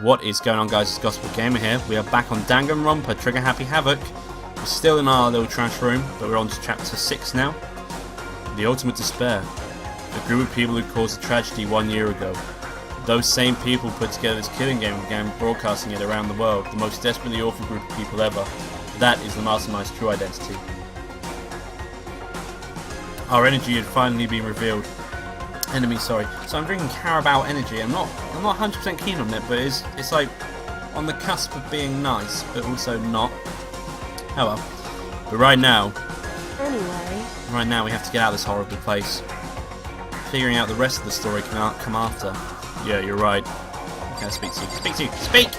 What is going on, guys? It's Gospel Gamer here. We are back on Danganronpa, Trigger Happy Havoc. We're still in our little trash room, but we're on to chapter 6 now. The Ultimate Despair. A group of people who caused a tragedy 1 year ago. Those same people put together this killing game and began broadcasting it around the world. The most desperately awful group of people ever. That is the Mastermind's true identity. Our energy had finally been revealed. Enemy, sorry. So I'm drinking Carabao Energy. I'm not 100% keen on it, but it's like on the cusp of being nice, but also not. Oh well. But right now we have to get out of this horrible place. Figuring out the rest of the story can come after. Yeah, you're right. Okay, speak to you. Speak!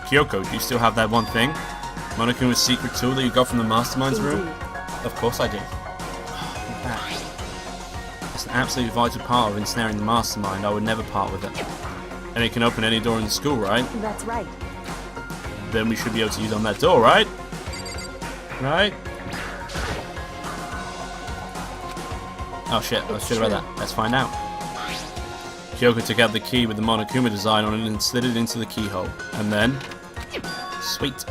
Kyoko, do you still have that one thing? Monokuma's secret tool that you got from the Mastermind's room? Of course I do. It's an absolutely vital part of ensnaring the Mastermind. I would never part with it. And it can open any door in the school, right? That's right. Then we should be able to use on that door, right? Right? Oh shit, I should have read that. Let's find out. Kyoko took out the key with the Monokuma design on it and slid it into the keyhole. And then... Sweet.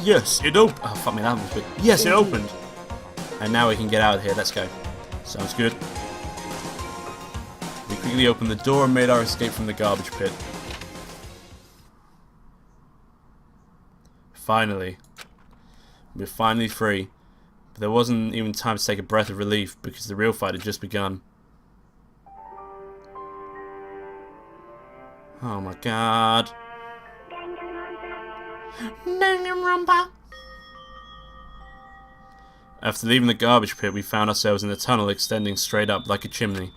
Yes, it opened! Oh, fuck me, that was good. Yes, it opened! And now we can get out of here. Let's go. Sounds good. We quickly opened the door and made our escape from the garbage pit. Finally. We're finally free. But there wasn't even time to take a breath of relief because the real fight had just begun. Oh my god. Danganronpa. After leaving the garbage pit, we found ourselves in a tunnel extending straight up like a chimney.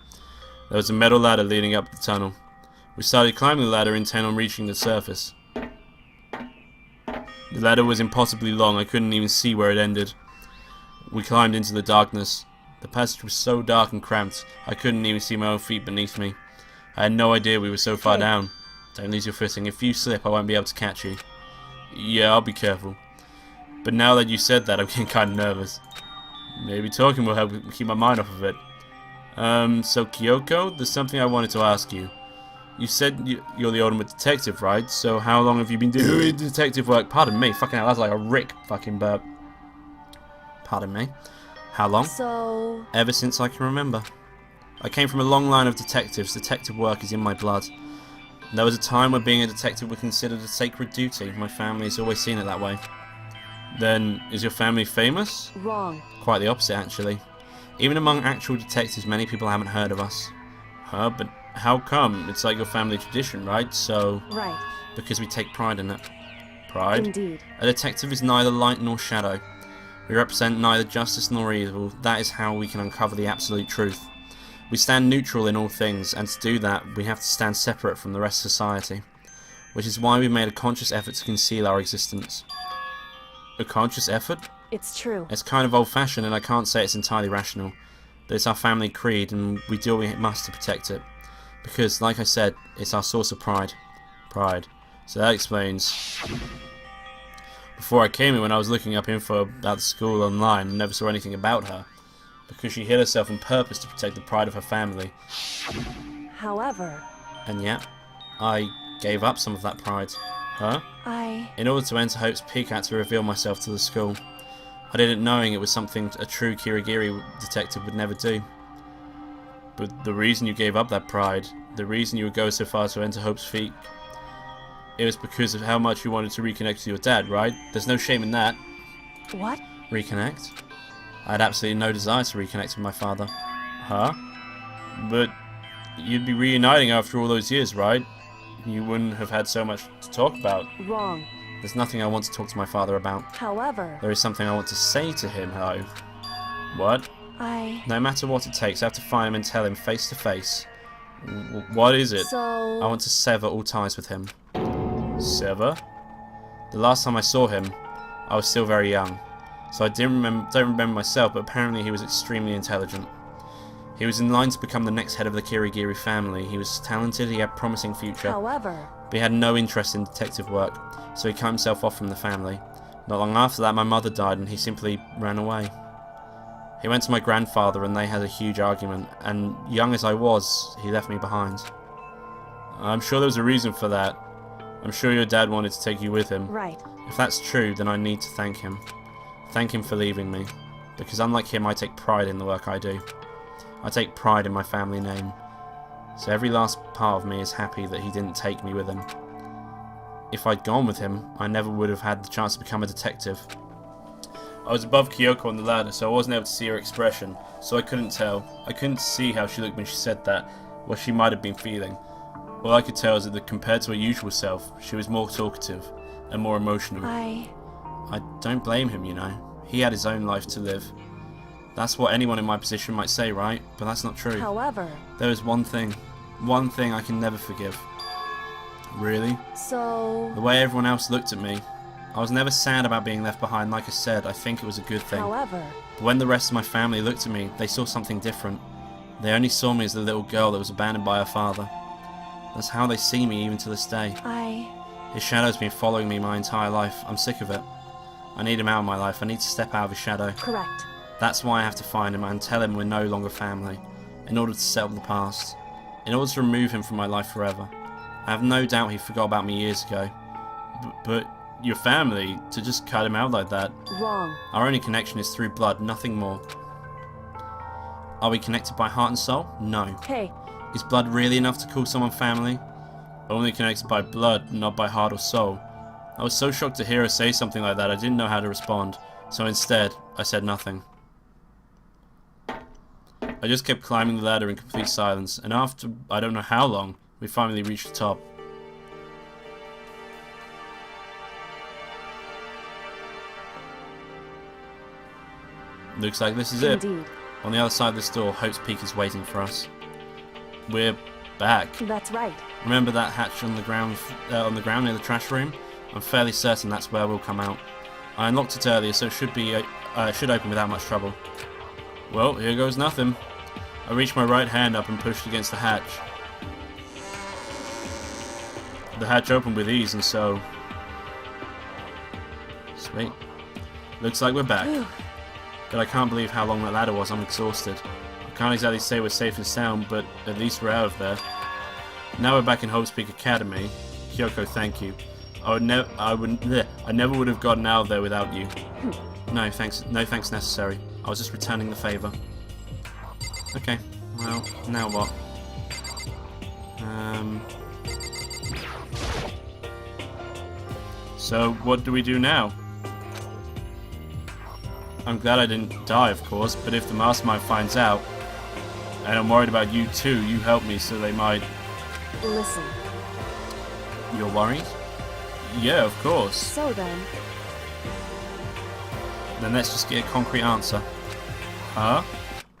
There was a metal ladder leading up the tunnel. We started climbing the ladder intent on reaching the surface. The ladder was impossibly long, I couldn't even see where it ended. We climbed into the darkness. The passage was so dark and cramped, I couldn't even see my own feet beneath me. I had no idea we were so far down. Don't lose your footing. If you slip, I won't be able to catch you. Yeah, I'll be careful. But now that you said that, I'm getting kind of nervous. Maybe talking will help keep my mind off of it. So Kyoko, there's something I wanted to ask you. You said you're the ultimate detective, right? So how long have you been doing detective work? Pardon me, fucking hell, that's like a Rick fucking burp. Pardon me. How long? So... Ever since I can remember. I came from a long line of detectives. Detective work is in my blood. And there was a time when being a detective was considered a sacred duty. My family has always seen it that way. Then, is your family famous? Wrong. Quite the opposite, actually. Even among actual detectives, many people haven't heard of us. Huh? But how come? It's like your family tradition, right? So... Right. Because we take pride in it. Pride? Indeed. A detective is neither light nor shadow. We represent neither justice nor evil. That is how we can uncover the absolute truth. We stand neutral in all things, and to do that, we have to stand separate from the rest of society. Which is why we made a conscious effort to conceal our existence. A conscious effort? It's true. It's kind of old-fashioned, and I can't say it's entirely rational. But it's our family creed, and we do what we must to protect it. Because, like I said, it's our source of pride. Pride. So that explains... Before I came here, when I was looking up info about the school online, I never saw anything about her. Because she hid herself on purpose to protect the pride of her family. However... And yet, I gave up some of that pride. Huh? In order to enter Hope's Peak, I had to reveal myself to the school. I did it knowing it was something a true Kirigiri detective would never do. But the reason you gave up that pride, the reason you would go so far to enter Hope's Peak, it was because of how much you wanted to reconnect with your dad, right? There's no shame in that. What? Reconnect? I had absolutely no desire to reconnect with my father. Huh? But you'd be reuniting after all those years, right? You wouldn't have had so much to talk about. Wrong. There's nothing I want to talk to my father about. However... There is something I want to say to him, though. What? No matter what it takes, I have to find him and tell him face to face. What is it? So... I want to sever all ties with him. Sever? The last time I saw him, I was still very young. So I don't remember myself, but apparently he was extremely intelligent. He was in line to become the next head of the Kirigiri family. He was talented, he had a promising future. However... But he had no interest in detective work, so he cut himself off from the family. Not long after that, my mother died and he simply ran away. He went to my grandfather and they had a huge argument, and young as I was, he left me behind. I'm sure there was a reason for that. I'm sure your dad wanted to take you with him. Right. If that's true, then I need to thank him. Thank him for leaving me. Because unlike him, I take pride in the work I do. I take pride in my family name. So every last part of me is happy that he didn't take me with him. If I'd gone with him, I never would have had the chance to become a detective. I was above Kyoko on the ladder, so I wasn't able to see her expression, so I couldn't tell. I couldn't see how she looked when she said that, what she might have been feeling. All I could tell is that compared to her usual self, she was more talkative and more emotional. I don't blame him, you know. He had his own life to live. That's what anyone in my position might say, right? But that's not true. However... There is one thing I can never forgive. Really? So... The way everyone else looked at me. I was never sad about being left behind, like I said, I think it was a good thing. However... But when the rest of my family looked at me, they saw something different. They only saw me as the little girl that was abandoned by her father. That's how they see me even to this day. His shadow's been following me my entire life. I'm sick of it. I need him out of my life. I need to step out of his shadow. Correct. That's why I have to find him and tell him we're no longer family. In order to settle the past. In order to remove him from my life forever. I have no doubt he forgot about me years ago. But your family, to just cut him out like that. Wrong. Our only connection is through blood, nothing more. Are we connected by heart and soul? No. Hey. Is blood really enough to call someone family? Only connected by blood, not by heart or soul. I was so shocked to hear her say something like that I didn't know how to respond. So instead, I said nothing. I just kept climbing the ladder in complete silence, and after I don't know how long, we finally reached the top. Looks like this is it. Indeed. On the other side of this door, Hope's Peak is waiting for us. We're back. That's right. Remember that hatch on the ground near the trash room? I'm fairly certain that's where we'll come out. I unlocked it earlier, so it should open without much trouble. Well, here goes nothing. I reached my right hand up and pushed against the hatch. The hatch opened with ease, and so... Sweet. Looks like we're back. But I can't believe how long that ladder was. I'm exhausted. I can't exactly say we're safe and sound, but at least we're out of there. Now we're back in Hope's Peak Academy. Kyoko, thank you. I never would have gotten out of there without you. No thanks necessary. I was just returning the favor. Okay, well, now what? So what do we do now? I'm glad I didn't die, of course, but if the mastermind finds out, and I'm worried about you too, you help me so they might... Listen. You're worried? Yeah, of course. So then... Then let's just get a concrete answer. Huh?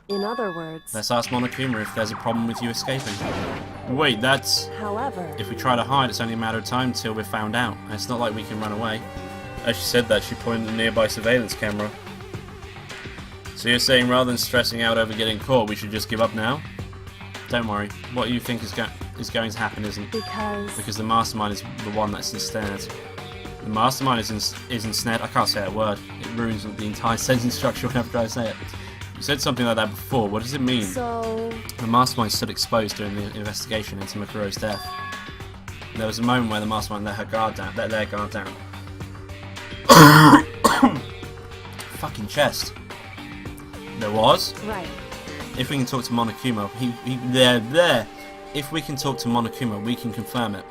In other words... Let's ask Monokuma if there's a problem with you escaping. Wait, that's... However... If we try to hide, it's only a matter of time until we're found out. And it's not like we can run away. As she said that, she pointed at the nearby surveillance camera. So you're saying rather than stressing out over getting caught, we should just give up now? Don't worry. What you think is going to happen isn't. Because the mastermind is the one that's ensnared. The mastermind is ensnared. I can't say that word. It ruins the entire sentence structure whenever I try to say it. You said something like that before. What does it mean? So... The mastermind stood exposed during the investigation into Makuro's death. There was a moment where the mastermind let their guard down. Fucking chest. There was? Right. If we can talk to Monokuma, If we can talk to Monokuma, we can confirm it.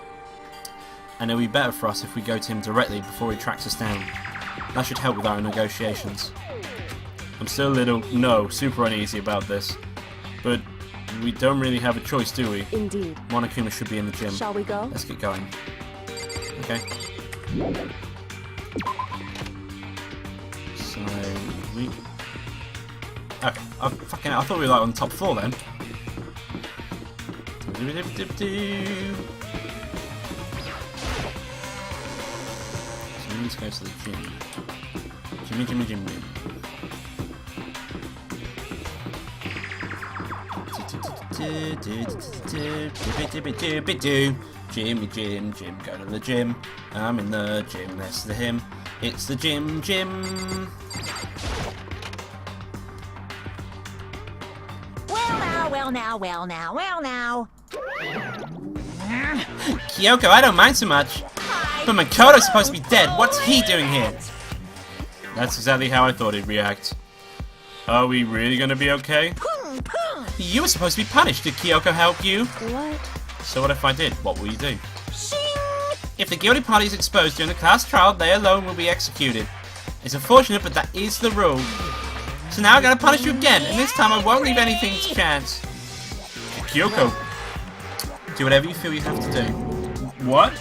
And it'll be better for us if we go to him directly before he tracks us down. That should help with our negotiations. I'm still super uneasy about this. But we don't really have a choice, do we? Indeed. Monokuma should be in the gym. Shall we go? Let's get going. Okay. So, we... Okay, I thought we were like on the top floor then. So we need to go to the gym. Gym. Gym, go to the gym. I'm in the gym next to him. It's the gym. Well now. Kyoko, I don't mind so much. But Makoto's supposed to be dead. What's he doing here? That's exactly how I thought he'd react. Are we really gonna be okay? You were supposed to be punished. Did Kyoko help you? What? So what if I did? What will you do? If the guilty party is exposed during the class trial, they alone will be executed. It's unfortunate, but that is the rule. So now I'm gonna punish you again, and this time I won't leave anything to chance. Kyoko, do whatever you feel you have to do. What?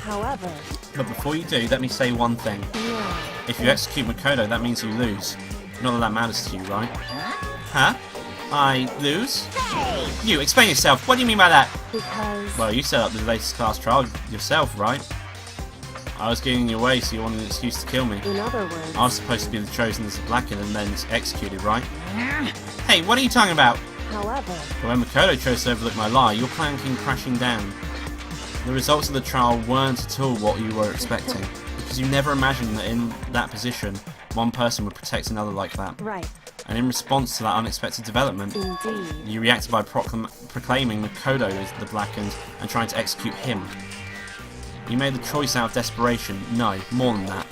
However. But before you do, let me say one thing. Yeah. If you execute Makoto, that means you lose. Not that that matters to you, right? Huh? I lose? You, explain yourself. What do you mean by that? Because. Well, you set up the latest class trial yourself, right? I was getting in your way, so you wanted an excuse to kill me. In other words. I was supposed to be the chosen as a blackened and then executed, right? Hey, what are you talking about? However. But when Makoto chose to overlook my lie, your plan came crashing down. The results of the trial weren't at all what you were expecting, because you never imagined that in that position, one person would protect another like that. Right. And in response to that unexpected development, Indeed. you reacted by proclaiming Makoto as the blackened and trying to execute him. You made the choice out of desperation. No, more than that.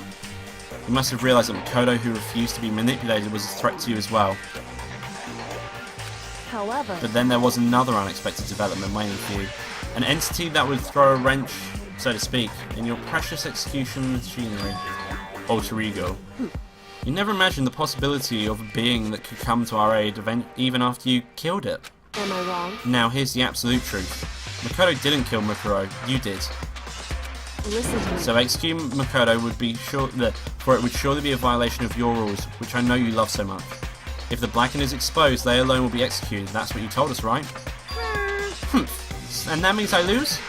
You must have realised that Makoto, who refused to be manipulated, was a threat to you as well. However. But then there was another unexpected development waiting for you. An entity that would throw a wrench, so to speak, in your precious execution machinery. Alter ego. You never imagined the possibility of a being that could come to our aid even after you killed it. Am I wrong? Now here's the absolute truth. Makoto didn't kill Mukuro, you did. Listen to me. So executing Makoto would be for it would surely be a violation of your rules, which I know you love so much. If the blackened is exposed, they alone will be executed. That's what you told us, right? And that means I lose?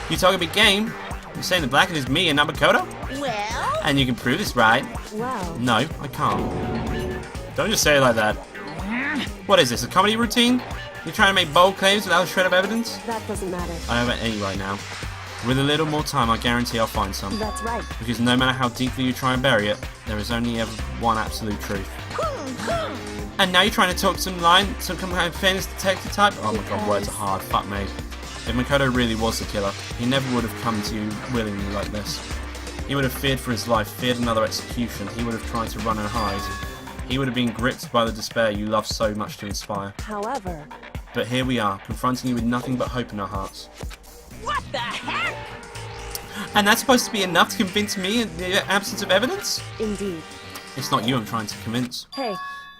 You talk a big game. You're saying the blackened is me and not Makoto? Well? And you can prove this, right? Well. No, I can't. Don't just say it like that. What is this, a comedy routine? You're trying to make bold claims without a shred of evidence? That doesn't matter. I have any right now. With a little more time, I guarantee I'll find some. That's right. Because no matter how deeply you try and bury it, there is only ever one absolute truth. And now you're trying to talk some kind of famous detective type? Oh my god, words are hard. Fuck me. If Makoto really was the killer, he never would have come to you willingly like this. He would have feared for his life, feared another execution. He would have tried to run and hide. He would have been gripped by the despair you love so much to inspire. However. But here we are, confronting you with nothing but hope in our hearts. What the heck? And that's supposed to be enough to convince me in the absence of evidence? Indeed. It's not you I'm trying to convince. Hey.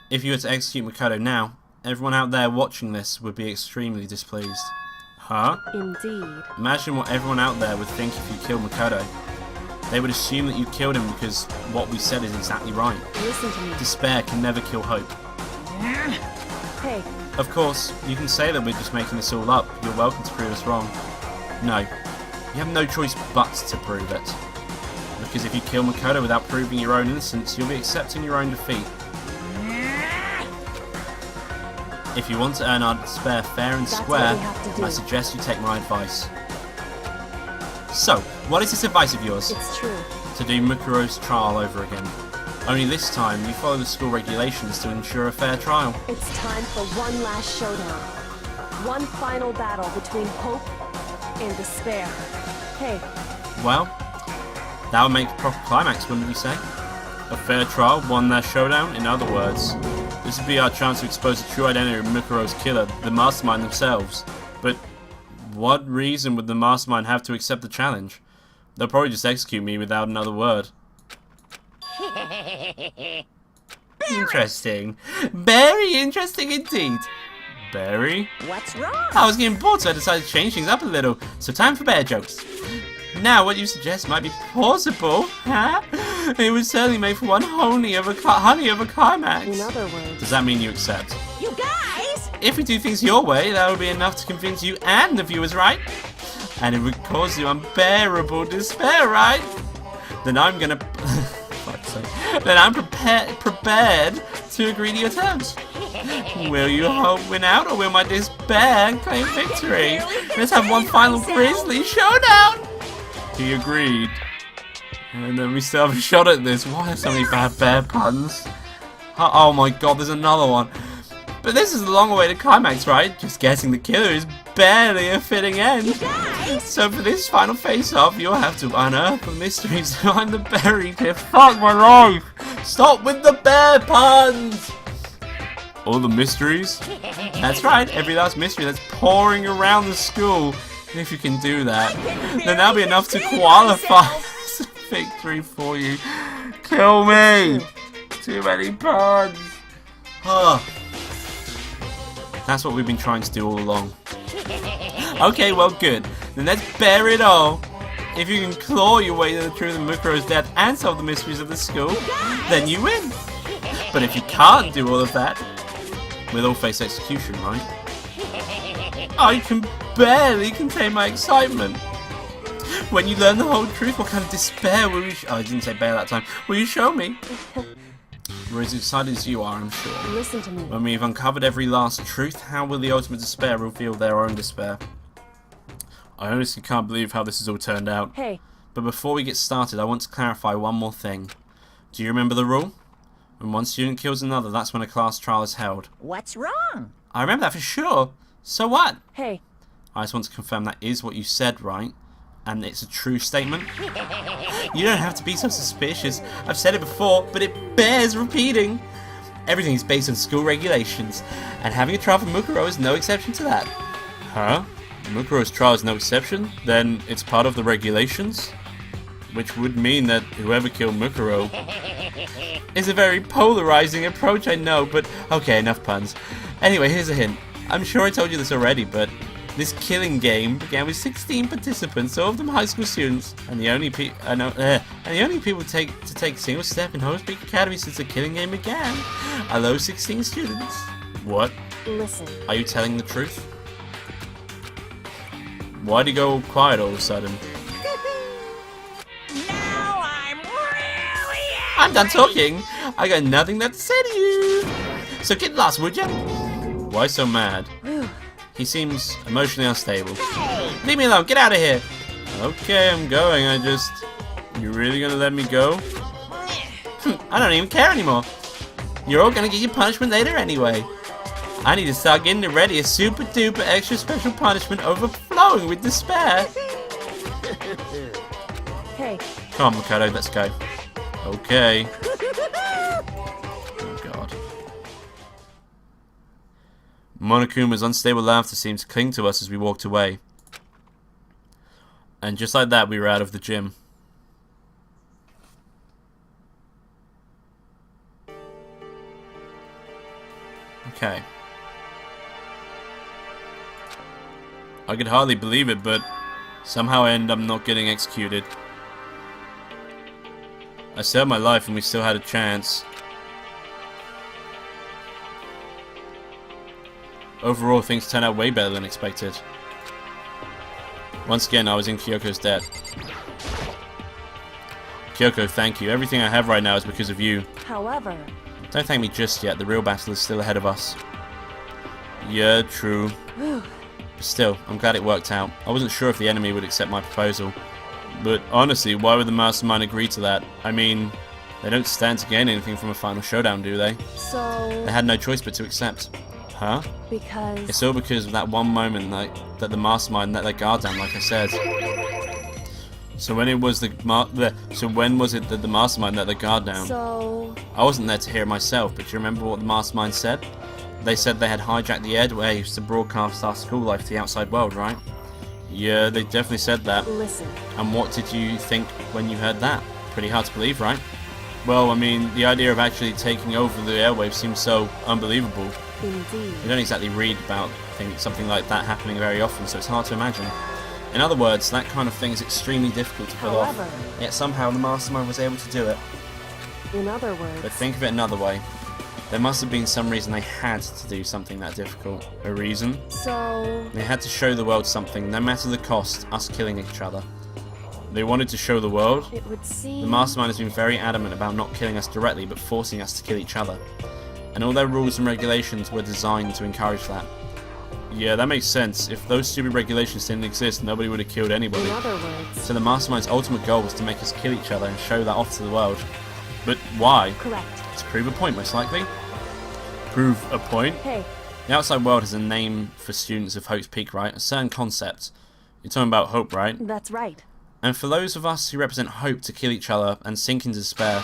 If you were to execute Makoto now, everyone out there watching this would be extremely displeased. Huh? Indeed. Imagine what everyone out there would think if you killed Makoto. They would assume that you killed him because what we said is exactly right. Listen to me. Despair can never kill hope. Hey. Of course, you can say that we're just making this all up. You're welcome to prove us wrong. No. You have no choice but to prove it. Because if you kill Makoto without proving your own innocence, you'll be accepting your own defeat. If you want to earn our despair fair and square, I suggest you take my advice. So, what is this advice of yours? It's true. To do Mukuro's trial over again. Only this time, you follow the school regulations to ensure a fair trial. It's time for one last showdown. One final battle between hope and despair. Hey. Well, that would make a proper climax, wouldn't you say? A fair trial, one last showdown, in other words. This would be our chance to expose the true identity of Mukuro's killer, the mastermind themselves. But what reason would the mastermind have to accept the challenge? They'll probably just execute me without another word. Interesting. Very interesting indeed. Barry? What's wrong? I was getting bored, so I decided to change things up a little. So time for bear jokes. Now, what you suggest might be plausible, huh? It was certainly made for one honey of a climax. In other words. Does that mean you accept? You guys! If we do things your way, that would be enough to convince you and the viewers, right? And it would cause you unbearable despair, right? Then I'm gonna... fuck's sake. Then I'm prepared to agree to your terms. Will you hope win out, or will my despair claim victory? Let's have one final grisly showdown! He agreed. And then we still have a shot at this. Why are so many bad bear puns? Oh my god, there's another one. But this is a long way to climax, right? Just guessing the killer is barely a fitting end. You guys! So for this final face-off, you'll have to unearth the mysteries behind the buried here. Fuck my life! Stop with the bear puns! All the mysteries? That's right, every last mystery that's pouring around the school. And if you can do that, then that'll be enough to qualify as a victory for you. Kill me! Too many puns! That's what we've been trying to do all along. Okay, well good. Then let's bear it all. If you can claw your way to the truth of Mukuro's death and solve the mysteries of the school, then you win. But if you can't do all of that, we'll all face execution, right? I can barely contain my excitement. When you learn the whole truth, what kind of despair will you I didn't say bear that time. Will you show me? We're as excited as you are, I'm sure. Listen to me. When we've uncovered every last truth, how will the ultimate despair reveal their own despair? I honestly can't believe how this has all turned out. Hey. But before we get started, I want to clarify one more thing. Do you remember the rule? When one student kills another, that's when a class trial is held. What's wrong? I remember that for sure. So what? Hey. I just want to confirm that is what you said, right? And it's a true statement? You don't have to be so suspicious. I've said it before, but it bears repeating. Everything is based on school regulations, and having a trial for Mukuro is no exception to that. Huh? Mukuro's trial is no exception? Then it's part of the regulations? Which would mean that whoever killed Mukuro is a very polarizing approach, I know, but okay, enough puns. Anyway, here's a hint. I'm sure I told you this already, but this killing game began with 16 participants, all of them high school students, and the only people to take a single step in Hope Peak Academy since the killing game began are those 16 students. What? Listen. Are you telling the truth? Why'd he go all quiet all of a sudden? Now I'm really I'm done talking. I got nothing left to say to you. So get lost, would ya? Why so mad? He seems emotionally unstable. Leave me alone. Get out of here. Okay, I'm going. You really gonna let me go? I don't even care anymore. You're all gonna get your punishment later anyway. I need to start getting ready a super duper extra special punishment overflowing with despair. Hey. Come on, Mikado, let's go. Okay. Oh god. Monokuma's unstable laughter seemed to cling to us as we walked away. And just like that, we were out of the gym. Okay. I could hardly believe it, but somehow I ended up not getting executed. I saved my life and we still had a chance. Overall, things turned out way better than expected. Once again, I was in Kyoko's debt. Kyoko, thank you. Everything I have right now is because of you. However... Don't thank me just yet. The real battle is still ahead of us. Yeah, true. Still, I'm glad it worked out. I wasn't sure if the enemy would accept my proposal. But honestly, why would the mastermind agree to that? I mean, they don't stand to gain anything from a final showdown, do they? So... They had no choice but to accept. Huh? Because... It's all because of that one moment that the mastermind let their guard down, like I said. So when was it that the mastermind let their guard down? So... I wasn't there to hear it myself, but do you remember what the mastermind said? They said they had hijacked the airwaves to broadcast our school life to the outside world, right? Yeah, they definitely said that. Listen. And what did you think when you heard that? Pretty hard to believe, right? Well, I mean, the idea of actually taking over the airwaves seems so unbelievable. Indeed. You don't exactly read about something like that happening very often, so it's hard to imagine. In other words, that kind of thing is extremely difficult to pull off, yet somehow the mastermind was able to do it. In other words... But think of it another way. There must have been some reason they had to do something that difficult. A reason? So... They had to show the world something, no matter the cost, us killing each other. They wanted to show the world? It would seem... The mastermind has been very adamant about not killing us directly, but forcing us to kill each other. And all their rules and regulations were designed to encourage that. Yeah, that makes sense. If those stupid regulations didn't exist, nobody would have killed anybody. In other words... So the mastermind's ultimate goal was to make us kill each other and show that off to the world. But why? Correct. To prove a point, most likely. Prove a point? Hey. The outside world has a name for students of Hope's Peak, right? A certain concept. You're talking about hope, right? That's right. And for those of us who represent hope to kill each other and sink into despair,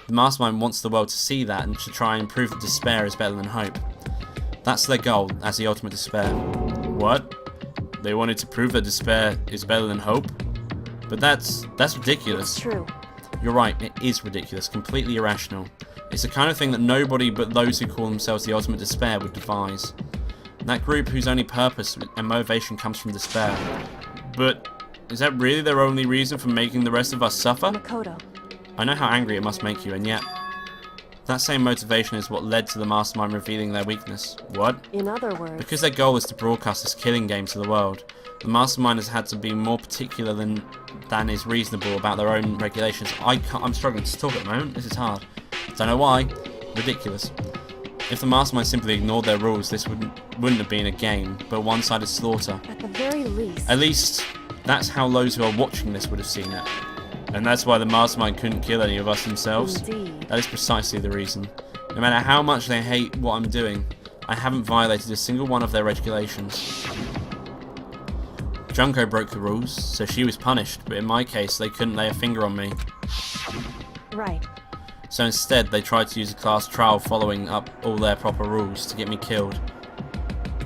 the mastermind wants the world to see that and to try and prove that despair is better than hope. That's their goal as the ultimate despair. What? They wanted to prove that despair is better than hope? But that's ridiculous. It's true. You're right, it is ridiculous, completely irrational. It's the kind of thing that nobody but those who call themselves the ultimate despair would devise. That group whose only purpose and motivation comes from despair. But is that really their only reason for making the rest of us suffer? Makoto. I know how angry it must make you, and yet that same motivation is what led to the mastermind revealing their weakness. What? In other words... Because their goal is to broadcast this killing game to the world, the mastermind has had to be more particular than is reasonable about their own regulations. I'm struggling to talk at the moment. This is hard. Don't know why. Ridiculous. If the mastermind simply ignored their rules, this wouldn't have been a game, but a one-sided slaughter. At the very least... At least, that's how those who are watching this would have seen it. And that's why the mastermind couldn't kill any of us themselves. Indeed. That is precisely the reason. No matter how much they hate what I'm doing, I haven't violated a single one of their regulations. Junko broke the rules, so she was punished, but in my case, they couldn't lay a finger on me. Right. So instead, they tried to use a class trial following up all their proper rules to get me killed.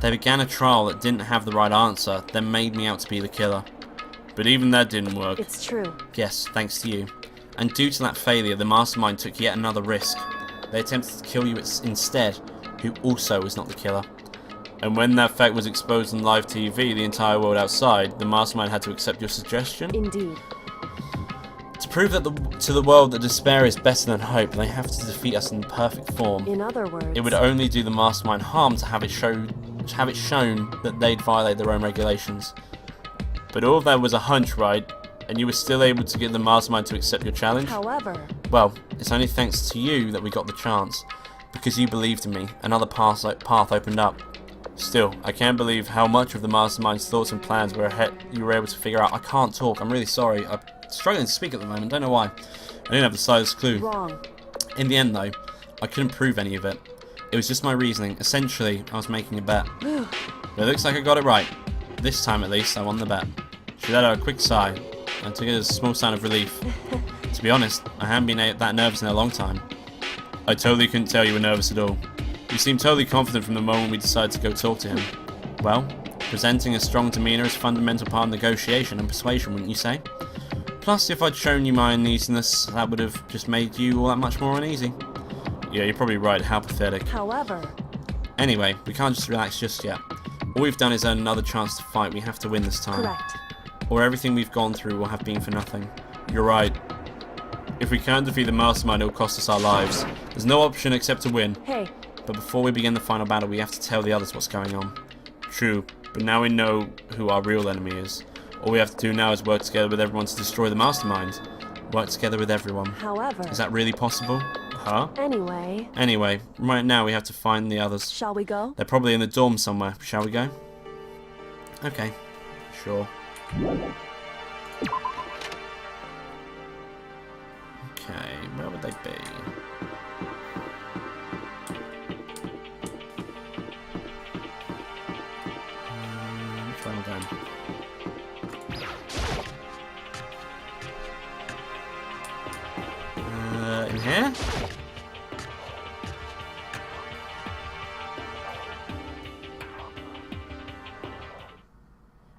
They began a trial that didn't have the right answer, then made me out to be the killer. But even that didn't work. It's true. Yes, thanks to you. And due to that failure, the mastermind took yet another risk. They attempted to kill you instead, who also was not the killer. And when that fact was exposed on live TV, the entire world outside, the mastermind had to accept your suggestion? Indeed. To prove that to the world that despair is better than hope, they have to defeat us in perfect form. In other words... It would only do the mastermind harm to have it shown that they'd violate their own regulations. But all of that was a hunch, right? And you were still able to get the mastermind to accept your challenge? However... Well, it's only thanks to you that we got the chance. Because you believed in me, another path opened up. Still, I can't believe how much of the mastermind's thoughts and plans you were able to figure out. I can't talk, I'm really sorry. I'm struggling to speak at the moment, don't know why. I didn't have the slightest clue. Wrong. In the end though, I couldn't prove any of it. It was just my reasoning. Essentially, I was making a bet. But it looks like I got it right. This time at least, I won the bet. She let out a quick sigh, and took it as a small sign of relief. To be honest, I haven't been that nervous in a long time. I totally couldn't tell you were nervous at all. You seemed totally confident from the moment we decided to go talk to him. Well, presenting a strong demeanour is a fundamental part of negotiation and persuasion, wouldn't you say? Plus, if I'd shown you my uneasiness, that would have just made you all that much more uneasy. Yeah, you're probably right, how pathetic. However... Anyway, we can't just relax just yet. All we've done is earn another chance to fight. We have to win this time. Correct. Or everything we've gone through will have been for nothing. You're right. If we can't defeat the mastermind, it will cost us our lives. There's no option except to win. Hey. But before we begin the final battle, we have to tell the others what's going on. True, but now we know who our real enemy is. All we have to do now is work together with everyone to destroy the mastermind. Work together with everyone. However... Is that really possible? Huh? Anyway, right now we have to find the others. Shall we go? They're probably in the dorm somewhere. Shall we go? Okay. Sure. Okay, where would they be? Which way am I going? In here?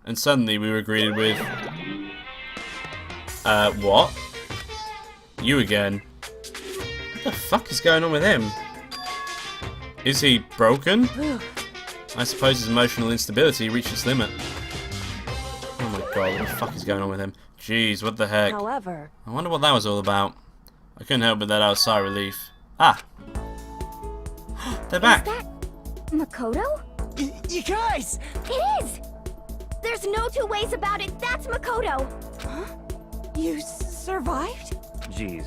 And suddenly we were greeted with... what? You again? What the fuck is going on with him? Is he broken? I suppose his emotional instability reached its limit. Oh my god, what the fuck is going on with him? Jeez, what the heck? However... I wonder what that was all about. I couldn't help but let out a sigh of relief. Ah! They're back! Is that Makoto? You guys! It is! There's no two ways about it, that's Makoto! Huh? You survived? Jeez,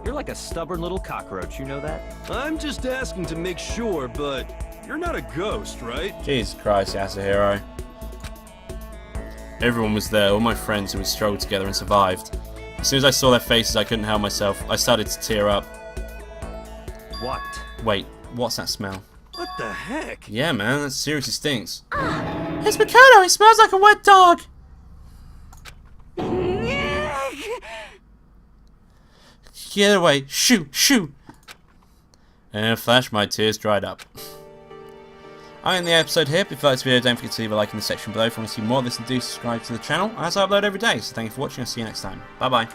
you're like a stubborn little cockroach, you know that? I'm just asking to make sure, but you're not a ghost, right? Jesus Christ, Yasuhiro. Everyone was there, all my friends who had struggled together and survived. As soon as I saw their faces, I couldn't help myself. I started to tear up. What? Wait, what's that smell? What the heck? Yeah, man, that seriously stinks. It's Makoto, he smells like a wet dog! Get away! Shoo! Shoo! And in a flash, my tears dried up. I end the episode here. If you liked this video, don't forget to leave a like in the section below. If you want to see more of this, and do subscribe to the channel, as I upload every day. So thank you for watching. I'll see you next time. Bye bye.